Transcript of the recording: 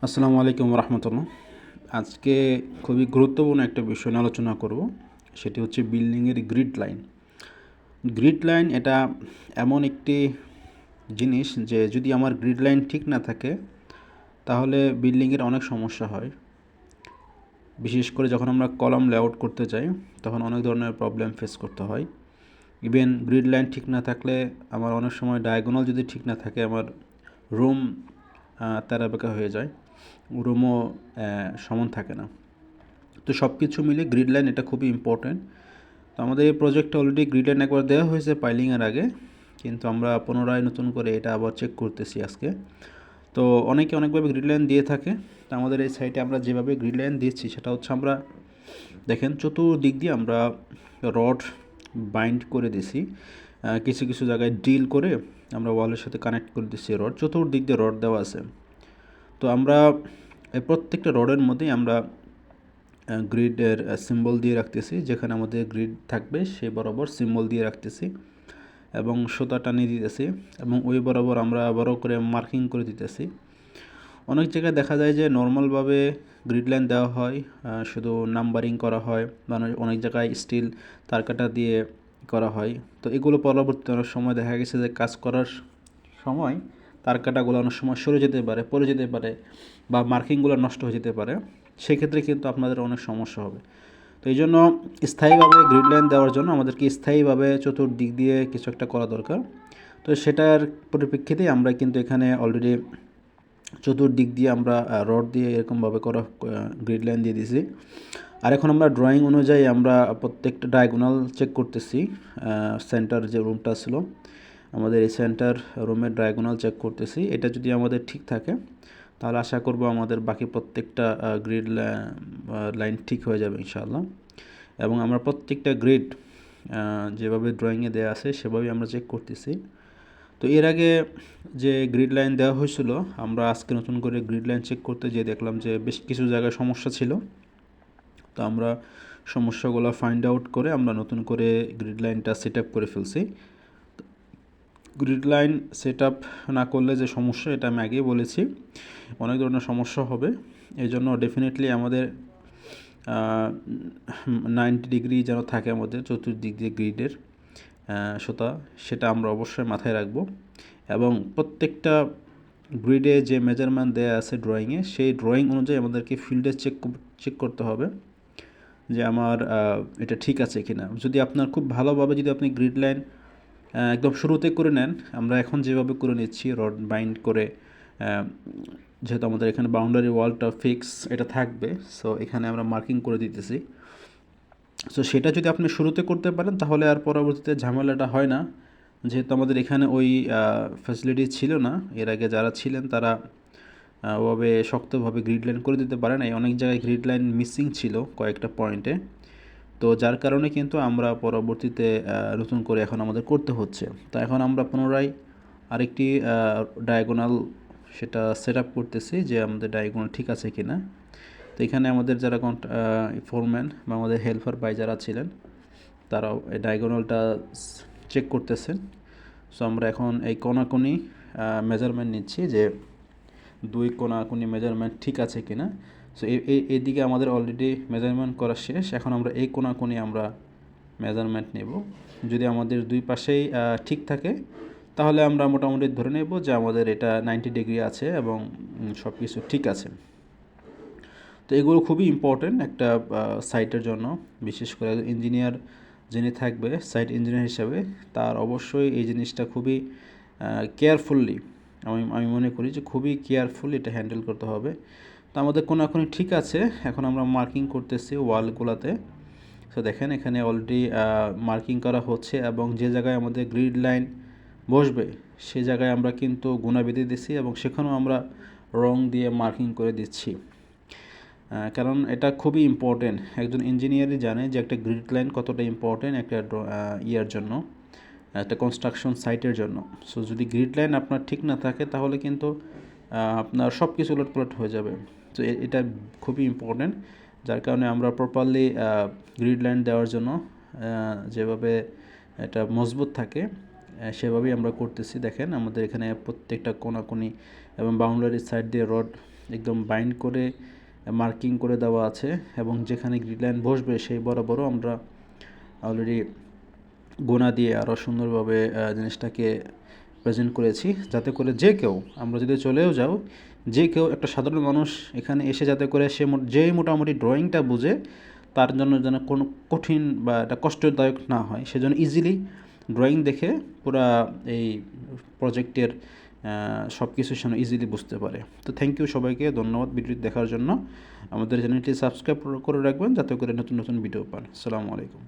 আসসালামু আলাইকুম রহমতুল্লাহ। আজকে খুবই গুরুত্বপূর্ণ একটা বিষয় নিয়ে আলোচনা করব। সেটি হচ্ছে বিল্ডিংয়ের গ্রিড লাইন। গ্রিড লাইন এটা এমন একটি জিনিস যে যদি আমার গ্রিড লাইন ঠিক না থাকে তাহলে বিল্ডিংয়ের অনেক সমস্যা হয়। বিশেষ করে যখন আমরা কলাম লেআউট করতে যাই তখন অনেক ধরনের প্রবলেম ফেস করতে হয়। ইভেন গ্রিড লাইন ঠিক না থাকলে আমার অনেক সময় ডায়াগোনাল যদি ঠিক না থাকে আমার রুম তেরাবেঁকা হয়ে যায়, রুমও সমান থাকে না। তো সব কিছু মিলে গ্রিড লাইন এটা খুবই ইম্পর্ট্যান্ট। তো আমাদের এই প্রজেক্টটা অলরেডি গ্রিড লাইন একবার দেওয়া হয়েছে পাইলিংয়ের আগে, কিন্তু আমরা পুনরায় নতুন করে এটা আবার চেক করতেছি আজকে। তো অনেকে অনেকভাবে গ্রিড লাইন দিয়ে থাকে। তো আমাদের এই সাইটে আমরা যেভাবে গ্রিড লাইন দিচ্ছি সেটা হচ্ছে আমরা দেখেন চতুর্দিক দিয়ে আমরা রড বাইন্ড করে দিছি, কিছু কিছু জায়গায় ড্রিল করে আমরা ওয়ালের সাথে কানেক্ট করে দিচ্ছি রড, চতুর্দিক দিয়ে রড দেওয়া আছে। তো আমরা এই প্রত্যেকটা রডের মধ্যেই আমরা গ্রিডের সিম্বল দিয়ে রাখতেছি, যেখানে আমাদের গ্রিড থাকবে সেই বরাবর সিম্বল দিয়ে রাখতেছি এবং সুতা টানিয়ে দিতেছি এবং ওই বরাবর আমরা বড় করে মার্কিং করে দিতেছি। অনেক জায়গায় দেখা যায় যে নর্মালভাবে গ্রিড লাইন দেওয়া হয়, শুধু নাম্বারিং করা হয়, মানে অনেক জায়গায় স্টিল তারকাটা দিয়ে করা হয়। তো এগুলো পরবর্তী অনেক সময় দেখা গেছে যে কাজ করার সময় তারকাটাগুলো অনেক সময় সরে যেতে পারে, পড়ে যেতে পারে বা মার্কিংগুলো নষ্ট হয়ে যেতে পারে। সেক্ষেত্রে কিন্তু আপনাদের অনেক সমস্যা হবে। তো এই জন্য স্থায়ীভাবে গ্রিড লাইন দেওয়ার জন্য আমাদেরকে স্থায়ীভাবে চতুর্দিক দিয়ে কিছু একটা করা দরকার। তো সেটার পরিপ্রেক্ষিতেই আমরা কিন্তু এখানে অলরেডি চতুর্দিক দিয়ে আমরা রড দিয়ে এরকমভাবে করা গ্রিড লাইন দিয়ে দিয়েছি। আর এখন আমরা ড্রয়িং অনুযায়ী আমরা প্রত্যেকটা ডায়াগোনাল চেক করতেছি। সেন্টার যে রুমটা ছিল আমাদের এই সেন্টার রুমের ডায়াগোনাল চেক করতেছি। এটা যদি আমাদের ঠিক থাকে তাহলে আশা করব আমাদের বাকি প্রত্যেকটা গ্রিড লাইন ঠিক হয়ে যাবে ইনশাআল্লাহ। এবং আমরা প্রত্যেকটা গ্রিড যেভাবে ড্রয়িংয়ে দেওয়া আছে সেভাবেই আমরা চেক করতেছি। তো এর আগে যে গ্রিড লাইন দেওয়া হয়েছিল আমরা আজকে নতুন করে গ্রিড লাইন চেক করতে যেয়ে দেখলাম যে বেশ কিছু জায়গায় সমস্যা ছিল। তো আমরা সমস্যাগুলো ফাইন্ড আউট করে আমরা নতুন করে গ্রিড লাইনটা সেট আপ করে ফেলছি। গ্রিড লাইন সেট আপ না করলে যে সমস্যা এটা আমি আগেই বলেছি, অনেক ধরনের সমস্যা হবে। এই জন্য ডেফিনেটলি আমাদের 90 ডিগ্রি যেন থাকে আমাদের চতুর্দিক দিয়ে গ্রিডের সুতা, সেটা আমরা অবশ্যই মাথায় রাখব। এবং প্রত্যেকটা গ্রিডে যে মেজারমেন্ট দেওয়া আছে ড্রয়িংয়ে, সেই ড্রয়িং অনুযায়ী আমাদেরকে ফিল্ডে চেক করতে হবে যে আমার এটা ঠিক আছে কি না। যদি আপনার খুব ভালোভাবে যদি আপনি গ্রিড লাইন একদম শুরুতে করে নেন, আমরা এখন যেভাবে করে নিচ্ছি রড বাইন্ড করে, যেহেতু আমাদের এখানে বাউন্ডারি ওয়ালটা ফিক্স এটা থাকবে, সো এখানে আমরা মার্কিং করে দিতেছি। সো সেটা যদি আপনি শুরুতে করতে পারেন তাহলে আর পরবর্তীতে ঝামেলাটা হয় না। যেহেতু আমাদের এখানে ওই ফ্যাসিলিটি ছিল না, এর আগে যারা ছিলেন তারা ওভাবে শক্তভাবে গ্রিড লাইন করে দিতে পারে না। অনেক জায়গায় গ্রিড লাইন মিসিং ছিল কয়েকটা পয়েন্টে। তো যার কারণে কিন্তু আমরা পরবর্তীতে নতুন করে এখন আমাদের করতে হচ্ছে। তো এখন আমরা পুনরায় আরেকটি ডায়াগোনাল সেটা সেট আপ করতেছি যে আমাদের ডায়াগোনাল ঠিক আছে কি না। তো এখানে আমাদের যারা ফোরম্যান বা আমাদের হেল্পার বাই যারা ছিলেন তারাও এই ডায়াগোনালটা চেক করতেছেন। সো আমরা এখন এই কোনাকুনি মেজারমেন্ট নিচ্ছি যে দুই কোনাকুনি মেজারমেন্ট ঠিক আছে কি না। সো এইদিকে আমাদের অলরেডি মেজারমেন্ট করা শেষ, এখন আমরা এই কোনাকুনি আমরা মেজারমেন্ট নেব। যদি আমাদের দুই পাশেই ঠিক থাকে তাহলে আমরা মোটামুটি ধরে নেব যে আমাদের এটা 90 ডিগ্রি আছে এবং সব কিছু ঠিক আছে। তো এগুলো খুবই ইম্পর্টেন্ট একটা সাইটের জন্য, বিশেষ করে ইঞ্জিনিয়ার যিনি থাকবে সাইট ইঞ্জিনিয়ার হিসাবে তার অবশ্যই এই জিনিসটা খুবই কেয়ারফুললি, আমি মনে করি যে খুবই কেয়ারফুল এটা হ্যান্ডেল করতে হবে। তো আমাদের কোনাকুনি ঠিক আছে, এখন আমরা মার্কিং করতেছি ওয়ালগুলোতে। তো দেখেন এখানে অলরেডি মার্কিং করা হচ্ছে এবং যে জায়গায় আমাদের গ্রিড লাইন বসবে সেই জায়গায় আমরা কিন্তু গুণা বেঁধে দিচ্ছি এবং সেখানেও আমরা রং দিয়ে মার্কিং করে দিচ্ছি। কারণ এটা খুবই ইম্পর্টেন্ট, একজন ইঞ্জিনিয়ারই জানে যে একটা গ্রিড লাইন কতটা ইম্পর্টেন্ট একটা ইয়ার জন্য, একটা কনস্ট্রাকশন সাইটের জন্য। সো যদি গ্রিড লাইন আপনার ঠিক না থাকে তাহলে কিন্তু আপনার সব কিছু উলটপালট হয়ে যাবে। তো এটা খুবই ইম্পর্টেন্ট, যার কারণে আমরা প্রপারলি গ্রিড লাইন দেওয়ার জন্য যেভাবে এটা মজবুত থাকে সেভাবেই আমরা করতেছি। দেখেন আমাদের এখানে প্রত্যেকটা কোনাকুনি এবং বাউন্ডারি সাইড দিয়ে রড একদম বাইন্ড করে মার্কিং করে দেওয়া আছে, এবং যেখানে গ্রিড লাইন বসবে সেই বরাবরও আমরা অলরেডি গোনা দিয়ে আরও সুন্দরভাবে জিনিসটাকে প্রেজেন্ট করেছি, যাতে করে যে কেউ, আমরা যদি চলেও যাও, যে কেউ একটা সাধারণ মানুষ এখানে এসে যাতে করে সে যেই মোটামুটি ড্রয়িংটা বুঝে, তার জন্য যেন কোনো কঠিন বা এটা কষ্টদায়ক না হয়, সেজন্য ইজিলি ড্রয়িং দেখে পুরা এই প্রজেক্টের সব কিছু যেন ইজিলি বুঝতে পারে। তো থ্যাংক ইউ সবাইকে, ধন্যবাদ ভিডিওটি দেখার জন্য। আমাদের চ্যানেলটি সাবস্ক্রাইব করে রাখবেন যাতে করে নতুন নতুন ভিডিও পান। আসসালামু আলাইকুম।